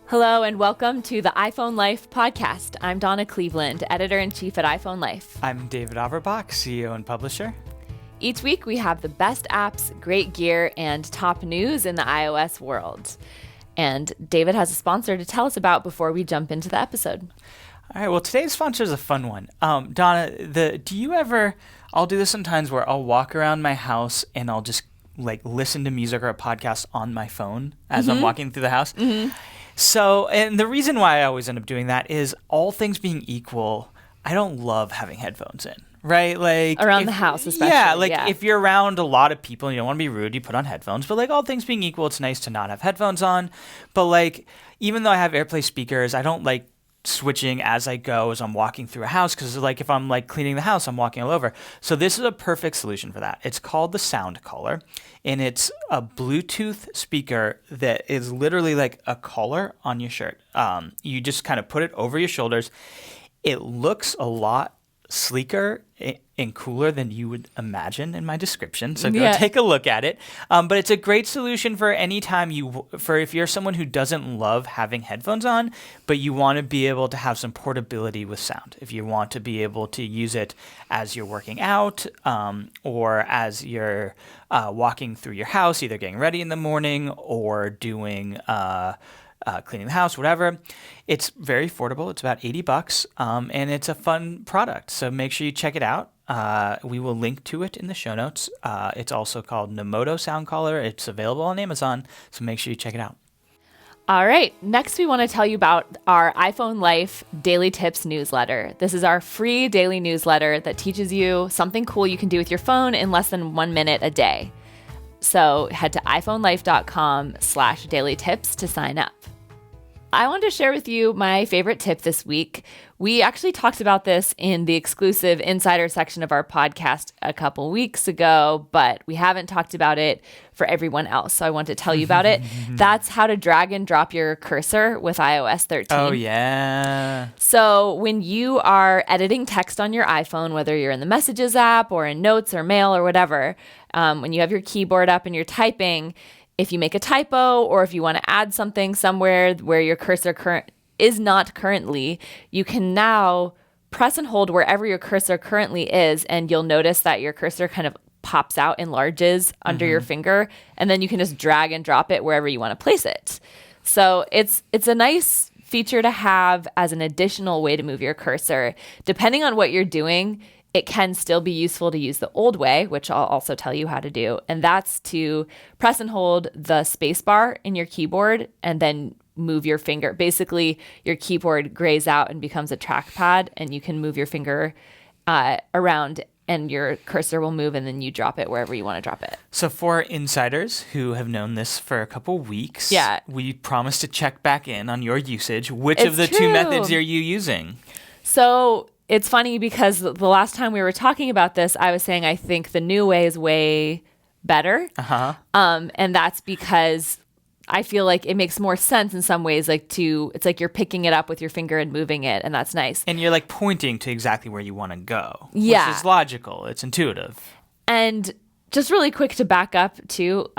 Hello and welcome to the iPhone Life podcast. I'm Donna Cleveland, editor-in-chief at iPhone Life. I'm David Averbach, CEO and publisher. Each week we have the best apps, great gear, and top news in the iOS world. And David has a sponsor to tell us about before we jump into the episode. All right, well, today's sponsor is a fun one. Donna, I'll do this sometimes where I'll walk around my house and I'll just listen to music or a podcast on my phone as I'm walking through the house. Mm-hmm. So, and the reason why I always end up doing that is, all things being equal, I don't love having headphones in, right? Around the house, especially. Yeah, if you're around a lot of people and you don't want to be rude, you put on headphones. But all things being equal, it's nice to not have headphones on. But even though I have AirPlay speakers, I don't like switching as I go as I'm walking through a house, because if I'm cleaning the house, I'm walking all over. So this is a perfect solution for that. It's called the SoundCollar, and it's a Bluetooth speaker that is literally like a collar on your shirt. You just kind of put it over your shoulders. It looks a lot sleeker and cooler than you would imagine in my description. So go take a look at it. But it's a great solution for any time if you're someone who doesn't love having headphones on, but you want to be able to have some portability with sound. If you want to be able to use it as you're working out, or as you're walking through your house, either getting ready in the morning or doing cleaning the house, whatever. It's very affordable. It's about $80, and it's a fun product. So make sure you check it out. We will link to it in the show notes. It's also called Nomoto SoundCollar. It's available on Amazon, so make sure you check it out. All right. Next, we want to tell you about our iPhone Life Daily Tips newsletter. This is our free daily newsletter that teaches you something cool you can do with your phone in less than 1 minute a day. So head to iPhoneLife.com/dailytips to sign up. I wanted to share with you my favorite tip this week. We actually talked about this in the exclusive insider section of our podcast a couple weeks ago, but we haven't talked about it for everyone else. So I want to tell you about it. That's how to drag and drop your cursor with iOS 13. Oh, yeah. So when you are editing text on your iPhone, whether you're in the Messages app or in Notes or Mail or whatever, when you have your keyboard up and you're typing, if you make a typo or if you want to add something somewhere where your cursor is not currently, you can now press and hold wherever your cursor currently is, and you'll notice that your cursor kind of pops out, enlarges under your finger, and then you can just drag and drop it wherever you want to place it. So it's a nice feature to have as an additional way to move your cursor. Depending on what you're doing, it can still be useful to use the old way, which I'll also tell you how to do. And that's to press and hold the space bar in your keyboard and then move your finger. Basically, your keyboard grays out and becomes a trackpad, and you can move your finger around and your cursor will move, and then you drop it wherever you want to drop it. So for insiders who have known this for a couple weeks, we promise to check back in on your usage. Which of the two methods are you using? So it's funny because the last time we were talking about this, I was saying I think the new way is way better. And that's because I feel like it makes more sense in some ways, it's like you're picking it up with your finger and moving it, and that's nice. And you're pointing to exactly where you want to go. Yeah. Which is logical. It's intuitive. And just really quick to back up too,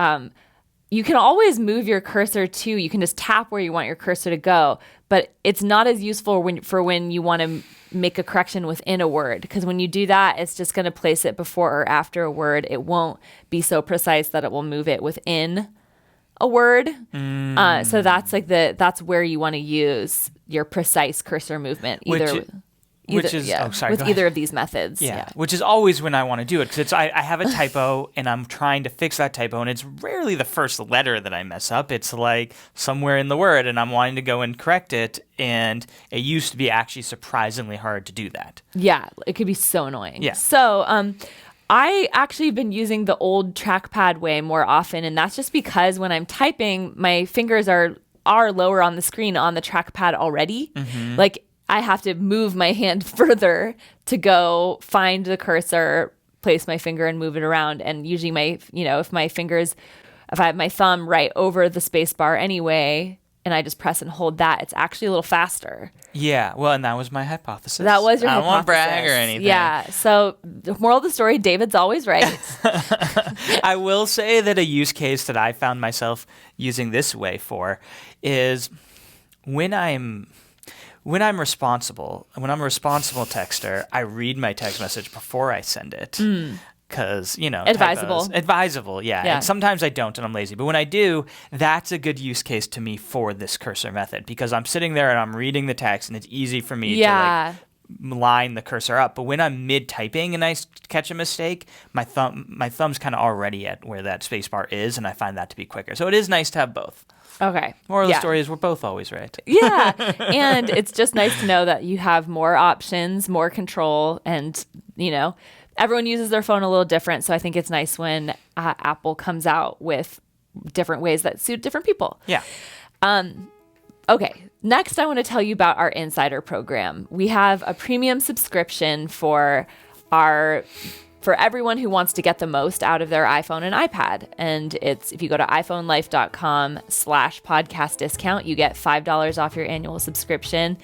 you can always move your cursor too. You can just tap where you want your cursor to go, but it's not as useful when you want to make a correction within a word, because when you do that, it's just going to place it before or after a word. It won't be so precise that it will move it within a word. So that's where you want to use your precise cursor movement, either of these methods. Which is always when I want to do it, because I have a typo and I'm trying to fix that typo, and it's rarely the first letter that I mess up. It's somewhere in the word, and I'm wanting to go and correct it, and it used to be actually surprisingly hard to do that. Yeah, it could be so annoying. Yeah. So I actually have been using the old trackpad way more often, and that's just because when I'm typing, my fingers are lower on the screen on the trackpad already. I have to move my hand further to go find the cursor, place my finger, and move it around. And usually if I have my thumb right over the space bar anyway, and I just press and hold that, it's actually a little faster. Yeah, well, and that was my hypothesis. That was your hypothesis. I don't want to brag or anything. Yeah, so the moral of the story, David's always right. I will say that a use case that I found myself using this way for is when I'm responsible, when I'm a responsible texter, I read my text message before I send it. Because, Advisable. Advisable, yeah. Yeah. And sometimes I don't and I'm lazy. But when I do, that's a good use case to me for this cursor method because I'm sitting there and I'm reading the text and it's easy for me to like line the cursor up. But when I'm mid-typing and I catch a mistake, my thumb's kind of already at where that space bar is, and I find that to be quicker. So it is nice to have both. Okay. Moral of the story is we're both always right. Yeah. And it's just nice to know that you have more options, more control, and, everyone uses their phone a little different. So I think it's nice when Apple comes out with different ways that suit different people. Yeah. Okay. Next, I want to tell you about our Insider program. We have a premium subscription for everyone who wants to get the most out of their iPhone and iPad. And it's, if you go to iPhoneLife.com/podcast discount, you get $5 off your annual subscription.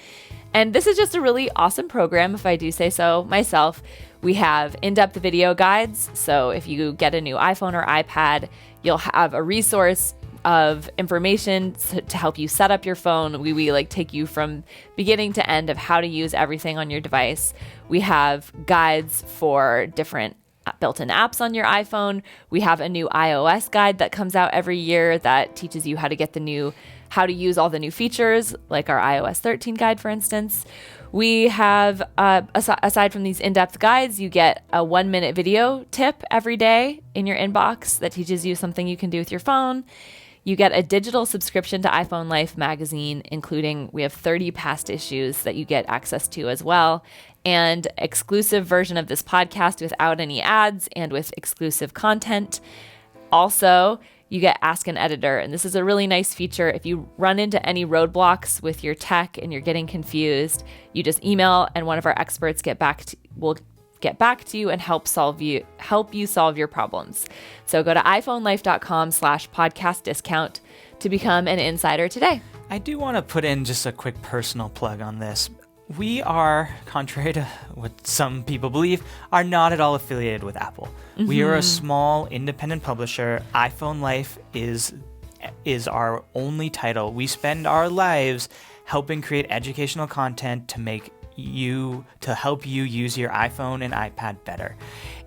And this is just a really awesome program, if I do say so myself. We have in-depth video guides. So if you get a new iPhone or iPad, you'll have a resource of information to help you set up your phone. We like take you from beginning to end of how to use everything on your device. We have guides for different built-in apps on your iPhone. We have a new iOS guide that comes out every year that teaches you how to use all the new features, like our iOS 13 guide, for instance. We have, aside from these in-depth guides, you get a 1-minute video tip every day in your inbox that teaches you something you can do with your phone. You get a digital subscription to iPhone Life magazine, including we have 30 past issues that you get access to as well, and exclusive version of this podcast without any ads and with exclusive content. Also, you get Ask an Editor, and this is a really nice feature. If you run into any roadblocks with your tech and you're getting confused, you just email and one of our experts will get back to you and help you solve your problems. So go to iPhoneLife.com/podcast discount to become an insider today. I do want to put in just a quick personal plug on this. We are, contrary to what some people believe, are not at all affiliated with Apple. Mm-hmm. We are a small independent publisher. iPhone Life is our only title. We spend our lives helping create educational content to help you use your iPhone and iPad better.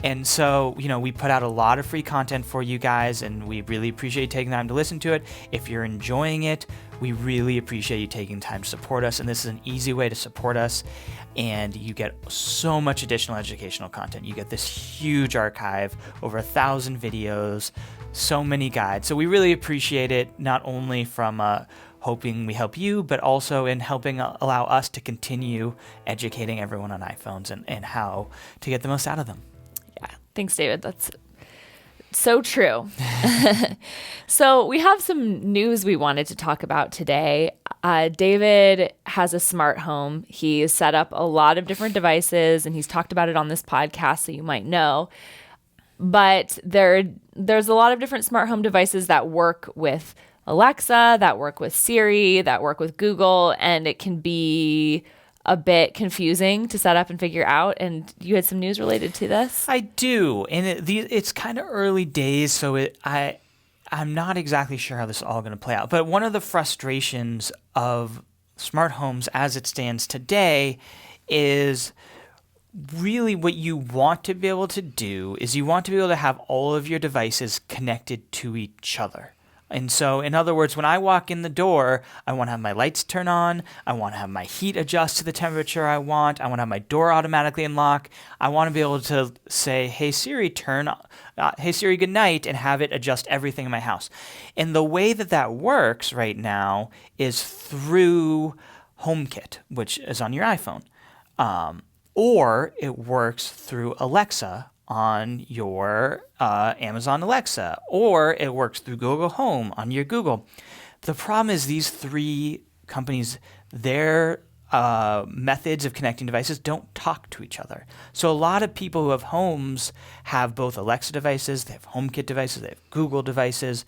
And so, we put out a lot of free content for you guys, and we really appreciate you taking time to listen to it. If you're enjoying it, we really appreciate you taking time to support us, and this is an easy way to support us, and you get so much additional educational content. You get this huge archive, over 1,000 videos, so many guides. So we really appreciate it, not only from hoping we help you, but also in helping allow us to continue educating everyone on iPhones and how to get the most out of them. Yeah, thanks, David. That's so true. So we have some news we wanted to talk about today. David has a smart home. He's set up a lot of different devices, and he's talked about it on this podcast, so you might know. But there's a lot of different smart home devices that work with Alexa, that work with Siri, that work with Google, and it can be a bit confusing to set up and figure out. And you had some news related to this? I do, and it's kind of early days, so I'm not exactly sure how this is all going to play out. But one of the frustrations of smart homes as it stands today is really what you want to be able to do is you want to be able to have all of your devices connected to each other. And so, in other words, when I walk in the door, I want to have my lights turn on. I want to have my heat adjust to the temperature I want. I want to have my door automatically unlock. I want to be able to say, hey Siri, hey Siri, good night, and have it adjust everything in my house. And the way that works right now is through HomeKit, which is on your iPhone. Or it works through Alexa on your Amazon Alexa, or it works through Google Home on your Google. The problem is these three companies, their methods of connecting devices don't talk to each other. So a lot of people who have homes have both Alexa devices, they have HomeKit devices, they have Google devices,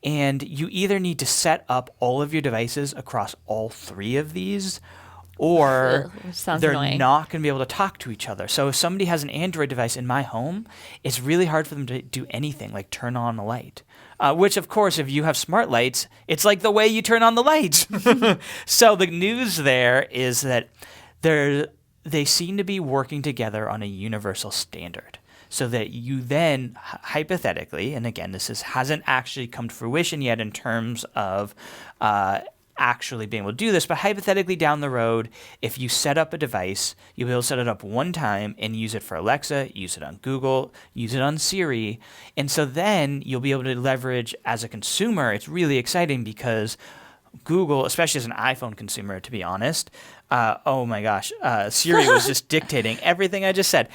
and you either need to set up all of your devices across all three of these, or they're annoying. Not going to be able to talk to each other. So if somebody has an Android device in my home, it's really hard for them to do anything like turn on a light. which, of course, if you have smart lights, it's like the way you turn on the lights. So the news there is that they seem to be working together on a universal standard. So that you then, hypothetically, and again, hasn't actually come to fruition yet in terms of actually being able to do this, but hypothetically down the road, if you set up a device, you'll be able to set it up one time and use it for Alexa, use it on Google, use it on Siri. And so then you'll be able to leverage as a consumer. It's really exciting because Google, especially as an iPhone consumer, to be honest, oh my gosh, Siri was just dictating everything I just said.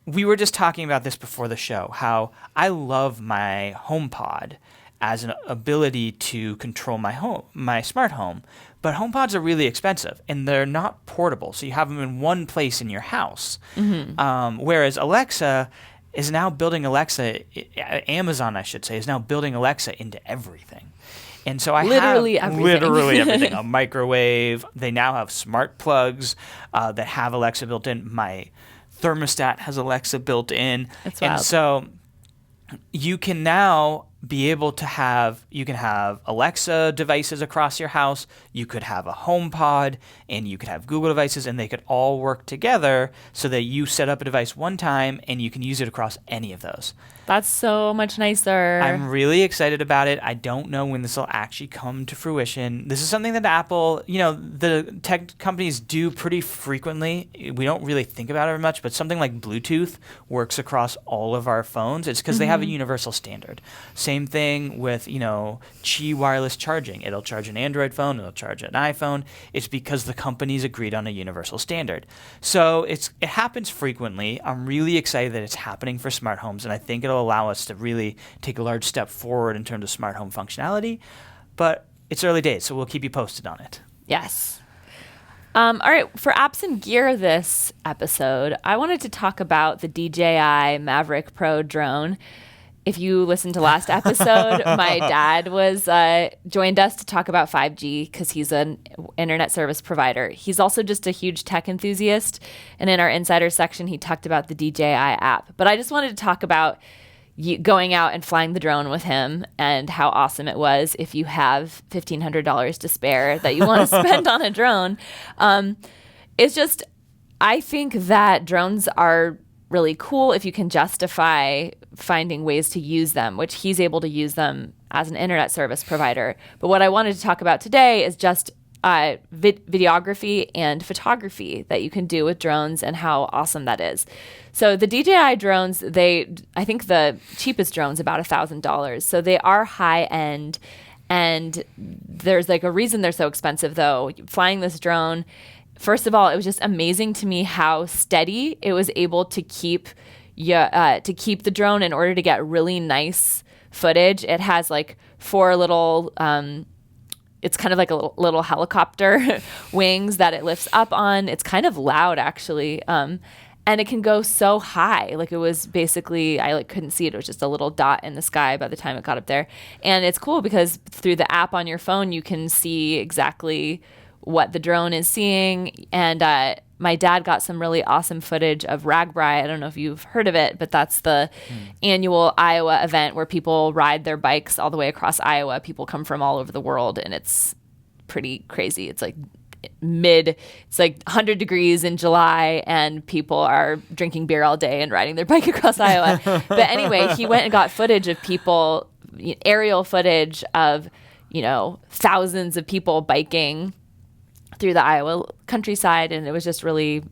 We were just talking about this before the show, how I love my HomePod as an ability to control my smart home. But HomePods are really expensive, and they're not portable, so you have them in one place in your house. Whereas Alexa is now building Amazon, I should say, is now building Alexa into everything. And so I have literally everything. A microwave. They now have smart plugs that have Alexa built in. My thermostat has Alexa built in. That's wild. And so you can now be able to have Alexa devices across your house. You could have a HomePod, and you could have Google devices, and they could all work together so that you set up a device one time and you can use it across any of those. That's so much nicer. I'm really excited about it. I don't know when this will actually come to fruition. This is something that Apple, the tech companies do pretty frequently. We don't really think about it much, but something like Bluetooth works across all of our phones. It's because they have a universal standard. Same thing with, Qi wireless charging. It'll charge an Android phone. It'll charge an iPhone. It's because the companies agreed on a universal standard. So it happens frequently. I'm really excited that it's happening for smart homes, and I think it'll allow us to really take a large step forward in terms of smart home functionality. But it's early days, so we'll keep you posted on it. Yes. All right, for apps and gear this episode, I wanted to talk about the DJI Maverick Pro drone. If you listened to last episode, my dad joined us to talk about 5G because he's an internet service provider. He's also just a huge tech enthusiast. And in our insider section, he talked about the DJI app. But I just wanted to talk about going out and flying the drone with him and how awesome it was if you have $1,500 to spare that you want to spend on a drone. It's just, I think that drones are really cool if you can justify finding ways to use them, which he's able to use them as an internet service provider. But what I wanted to talk about today is just videography and photography that you can do with drones and how awesome that is. So the DJI drones, I think the cheapest drone's about $1,000. So they are high end, and there's a reason they're so expensive though. Flying this drone, first of all, it was just amazing to me how steady it was able to keep the drone in order to get really nice footage. It has four little it's kind of like a little helicopter wings that it lifts up on. It's kind of loud actually. And it can go so high. It was basically, I couldn't see it. It was just a little dot in the sky by the time it got up there. And it's cool because through the app on your phone, you can see exactly what the drone is seeing. And my dad got some really awesome footage of RAGBRAI. I don't know if you've heard of it, but that's the annual Iowa event where people ride their bikes all the way across Iowa. People come from all over the world, and it's pretty crazy. It's 100 degrees in July, and people are drinking beer all day and riding their bike across Iowa. But anyway, he went and got footage of people, aerial footage of, thousands of people biking through the Iowa countryside, and it was just really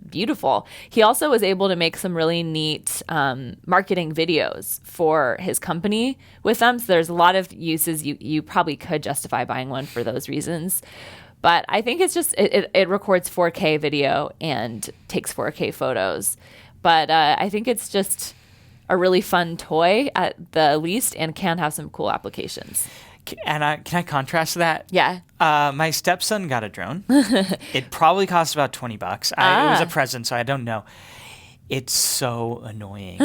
beautiful. He also was able to make some really neat marketing videos for his company with them. So there's a lot of uses. You probably could justify buying one for those reasons. But I think it's just, it records 4K video and takes 4K photos. But I think it's just a really fun toy at the least and can have some cool applications. Can I contrast that? Yeah. My stepson got a drone. It probably cost about $20. It was a present, so I don't know. It's so annoying.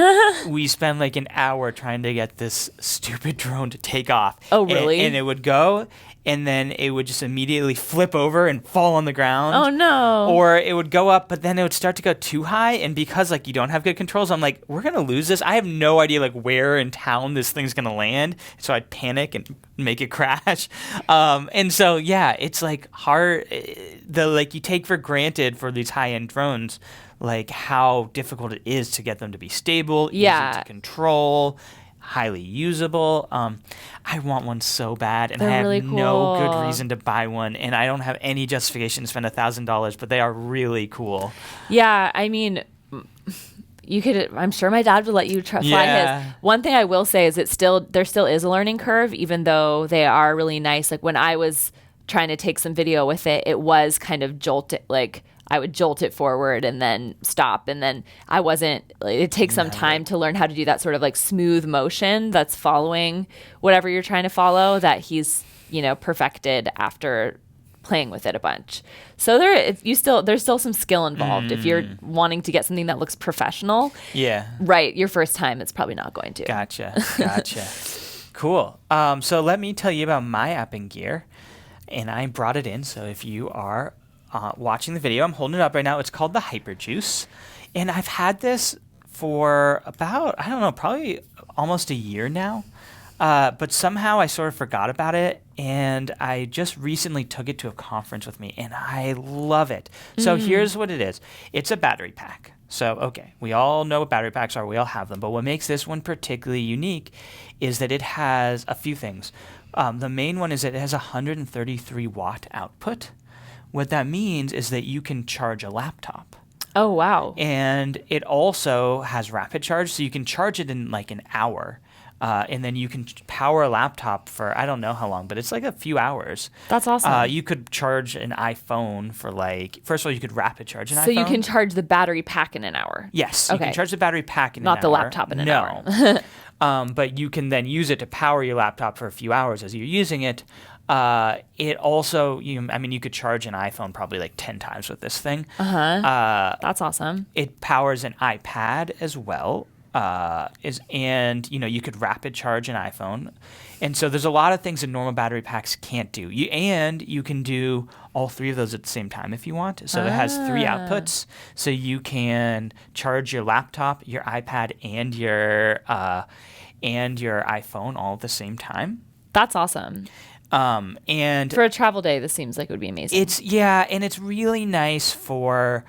We spend like an hour trying to get this stupid drone to take off. Oh, really? And it would go, and then it would just immediately flip over and fall on the ground. Oh, no. Or it would go up, but then it would start to go too high. And because like you don't have good controls, I'm like, we're gonna lose this. I have no idea like where in town this thing's gonna land. So I'd panic and make it crash. And so yeah, it's like hard. Like you take for granted for these high end drones, like how difficult it is to get them to be stable, easy to control, highly usable. I want one so bad, and They're I have really no cool. good reason to buy one, and I don't have any justification to spend $1,000, but they are really cool. Yeah, I mean, you could. I'm sure my dad would let you fly Yeah. his. One thing I will say is there still is a learning curve, even though they are really nice. Like when I was trying to take some video with it, it was kind of jolted. Like I would jolt it forward and then stop, and then I wasn't. It takes some time to learn how to do that sort of like smooth motion that's following whatever you're trying to follow. That he's perfected after playing with it a bunch. So there's still some skill involved. If you're wanting to get something that looks professional, Yeah. right, your first time it's probably not going to. Gotcha. Cool. So let me tell you about my apping gear, and I brought it in. So if you are watching the video, I'm holding it up right now. It's called the Hyperjuice, and I've had this for about, I don't know, probably almost a year now. But somehow I sort of forgot about it, and I just recently took it to a conference with me, and I love it. So here's what it is. It's a battery pack. So, okay, we all know what battery packs are. We all have them. But what makes this one particularly unique is that it has a few things. The main one is that it has a 133 watt output. What that means is that you can charge a laptop. Oh, wow. And it also has rapid charge, so you can charge it in like an hour. And then you can power a laptop for, I don't know how long, but it's like a few hours. That's awesome. You could charge an iPhone for like, first of all, you could rapid charge an iPhone. So you can charge the battery pack in an hour. Yes, you can charge the battery pack in an hour. Not the laptop in an hour. But you can then use it to power your laptop for a few hours as you're using it. It also, you could charge an iPhone probably like 10 times with this thing. That's awesome. It powers an iPad as well. You could rapid charge an iPhone. And so there's a lot of things that normal battery packs can't do. You can do all three of those at the same time if you want. So it has three outputs. So you can charge your laptop, your iPad, and your iPhone all at the same time. That's awesome. And for a travel day, this seems like it would be amazing. And it's really nice for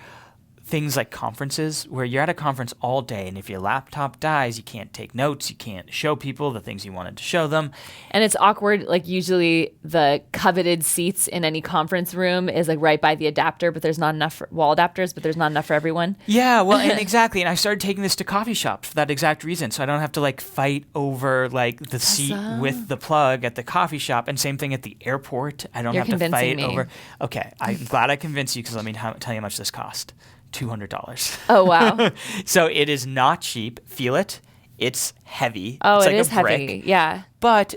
things like conferences where you're at a conference all day, and if your laptop dies, you can't take notes, you can't show people the things you wanted to show them. And it's awkward. Like usually the coveted seats in any conference room is like right by the adapter, but there's not enough wall adapters, but there's not enough for everyone. Yeah, well, and exactly. And I started taking this to coffee shops for that exact reason. So I don't have to like fight over like the seat with the plug at the coffee shop. And same thing at the airport. I don't have to fight over. Okay, I'm glad I convinced you because let me tell you how much this cost. $200. Oh, wow. So it is not cheap. Feel it. It's heavy. Oh, it's it like is a brick. heavy. Yeah. But,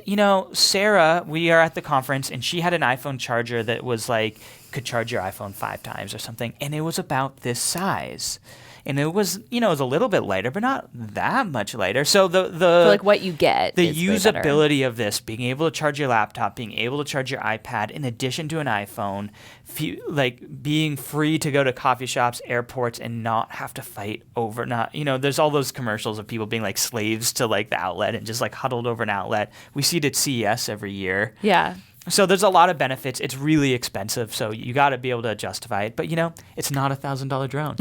Sarah, we are at the conference, and she had an iPhone charger that was like, could charge your iPhone 5 times or something. And it was about this size. And it was, it was a little bit lighter, but not that much lighter. So for like what you get, the usability of this, being able to charge your laptop, being able to charge your iPad in addition to an iPhone, like being free to go to coffee shops, airports, and not have to fight over there's all those commercials of people being like slaves to like the outlet and just like huddled over an outlet. We see it at CES every year. Yeah. So there's a lot of benefits. It's really expensive, so you got to be able to justify it. But, it's not a $1,000 drone.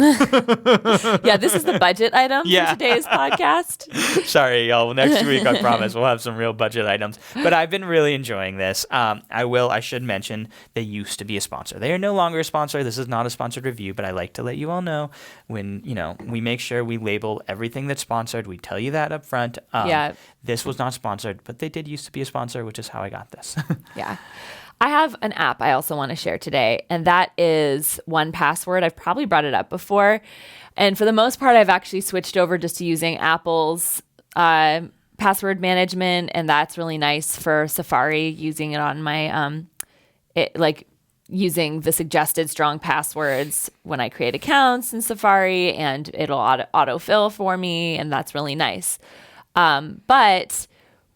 Yeah, this is the budget item for today's podcast. Sorry, y'all. Next week, I promise, we'll have some real budget items. But I've been really enjoying this. I should mention, they used to be a sponsor. They are no longer a sponsor. This is not a sponsored review, but I like to let you all know when, we make sure we label everything that's sponsored. We tell you that up front. This was not sponsored, but they did used to be a sponsor, which is how I got this. Yeah. I have an app I also want to share today, and that is 1Password. I've probably brought it up before. And for the most part, I've actually switched over just to using Apple's password management, and that's really nice for Safari, using it on my using the suggested strong passwords when I create accounts in Safari, and it'll autofill for me, and that's really nice. But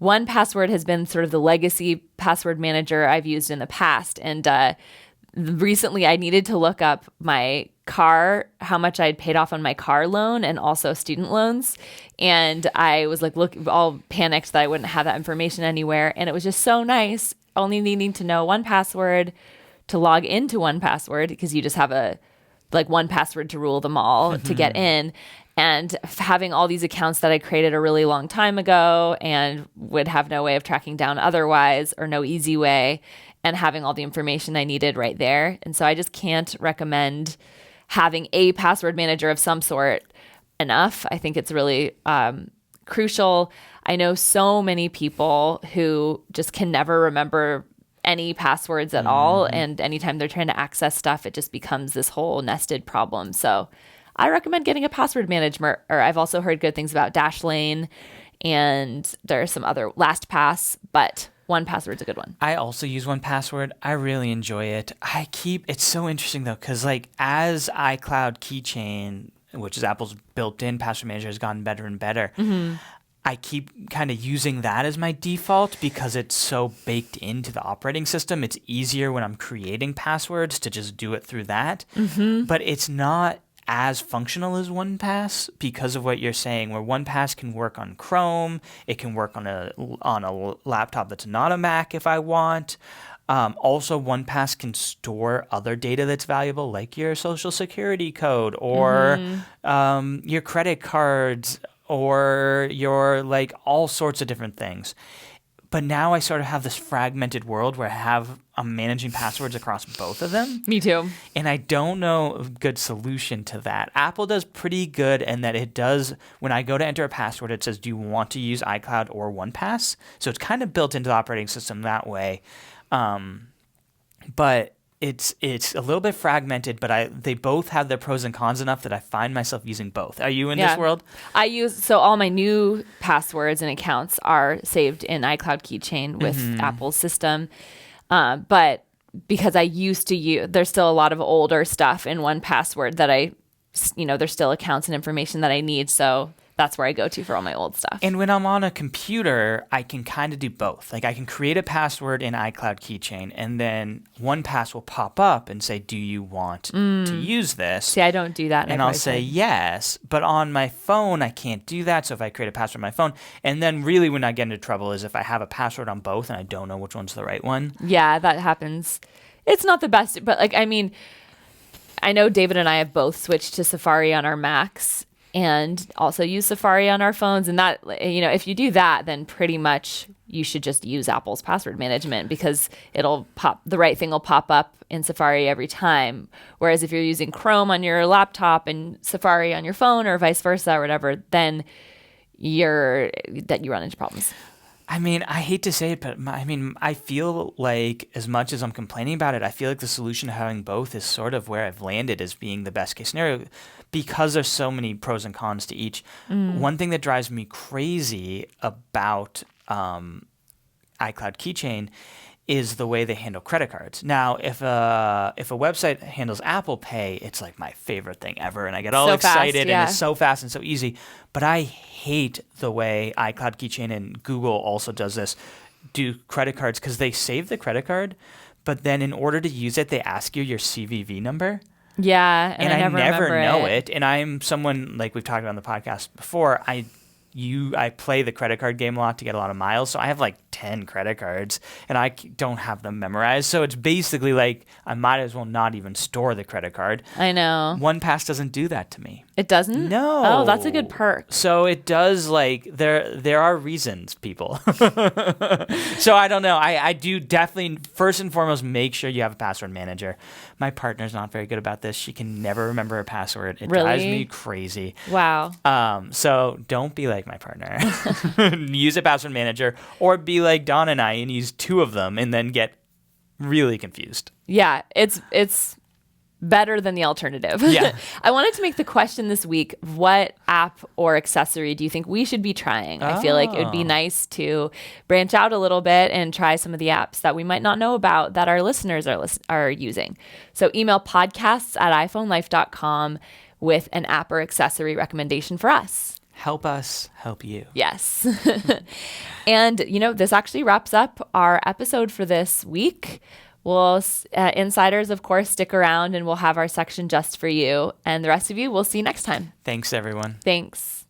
1Password has been sort of the legacy password manager I've used in the past, and recently I needed to look up my car, how much I'd paid off on my car loan and also student loans. And I was like, all panicked that I wouldn't have that information anywhere. And it was just so nice, only needing to know 1Password to log into 1Password, because you just have a 1Password to rule them all to get in. And having all these accounts that I created a really long time ago and would have no way of tracking down otherwise, or no easy way, and having all the information I needed right there. And so I just can't recommend having a password manager of some sort enough. I think it's really crucial. I know so many people who just can never remember any passwords at all. And anytime they're trying to access stuff, it just becomes this whole nested problem. So I recommend getting a password manager. Or I've also heard good things about Dashlane, and there are some other LastPass, but 1Password's a good one. I also use 1Password. I really enjoy it. It's so interesting though, because as iCloud Keychain, which is Apple's built-in password manager, has gotten better and better, I keep kind of using that as my default because it's so baked into the operating system. It's easier when I'm creating passwords to just do it through that. But it's not as functional as 1Pass because of what you're saying, where 1Pass can work on Chrome, it can work on a laptop that's not a Mac if I want. Also, 1Pass can store other data that's valuable, like your social security code or your credit cards or your all sorts of different things. But now I sort of have this fragmented world where I'm managing passwords across both of them. Me too. And I don't know a good solution to that. Apple does pretty good in that it does, when I go to enter a password, it says, do you want to use iCloud or 1Pass? So it's kind of built into the operating system that way. But it's a little bit fragmented, but they both have their pros and cons enough that I find myself using both. Are you in this world? So all my new passwords and accounts are saved in iCloud Keychain with Apple's system. But because I used to use, there's still a lot of older stuff in 1Password that there's still accounts and information that I need. So that's where I go to for all my old stuff. And when I'm on a computer, I can kind of do both. I can create a password in iCloud Keychain, and then 1Pass will pop up and say, do you want to use this? See, I don't do that. And I'll say yes. But on my phone, I can't do that. So if I create a password on my phone, and then really when I get into trouble is if I have a password on both and I don't know which one's the right one. Yeah, that happens. It's not the best, but I know David and I have both switched to Safari on our Macs and also use Safari on our phones. And that, if you do that, then pretty much you should just use Apple's password management, because the right thing will pop up in Safari every time. Whereas if you're using Chrome on your laptop and Safari on your phone, or vice versa or whatever, then you run into problems. I hate to say it, but I feel like, as much as I'm complaining about it, I feel like the solution to having both is sort of where I've landed as being the best case scenario, because there's so many pros and cons to each. One thing that drives me crazy about iCloud Keychain is the way they handle credit cards. Now, if a website handles Apple Pay, it's like my favorite thing ever, and I get all excited, and it's so fast and so easy. But I hate the way iCloud Keychain and Google also does this, do credit cards, because they save the credit card, but then in order to use it, they ask you your CVV number. Yeah, and I never know it. And I'm someone, like we've talked about on the podcast before, I play the credit card game a lot to get a lot of miles. So I have 10 credit cards and I don't have them memorized. So it's basically I might as well not even store the credit card. I know. 1Pass doesn't do that to me. It doesn't? No. Oh, that's a good perk. So it does, there are reasons, people. So I don't know. I do definitely, first and foremost, make sure you have a password manager. My partner's not very good about this. She can never remember her password. It drives me crazy. Wow. So don't be like my partner. Use a password manager, or be like Don and I and use two of them and then get really confused. Yeah, it's better than the alternative. Yeah. I wanted to make the question this week, what app or accessory do you think we should be trying? I feel like it would be nice to branch out a little bit and try some of the apps that we might not know about that our listeners are using. So email podcasts@iPhoneLife.com with an app or accessory recommendation for us. Help us help you. Yes. And, this actually wraps up our episode for this week. We'll, insiders, of course, stick around and we'll have our section just for you. And the rest of you, we'll see you next time. Thanks, everyone. Thanks.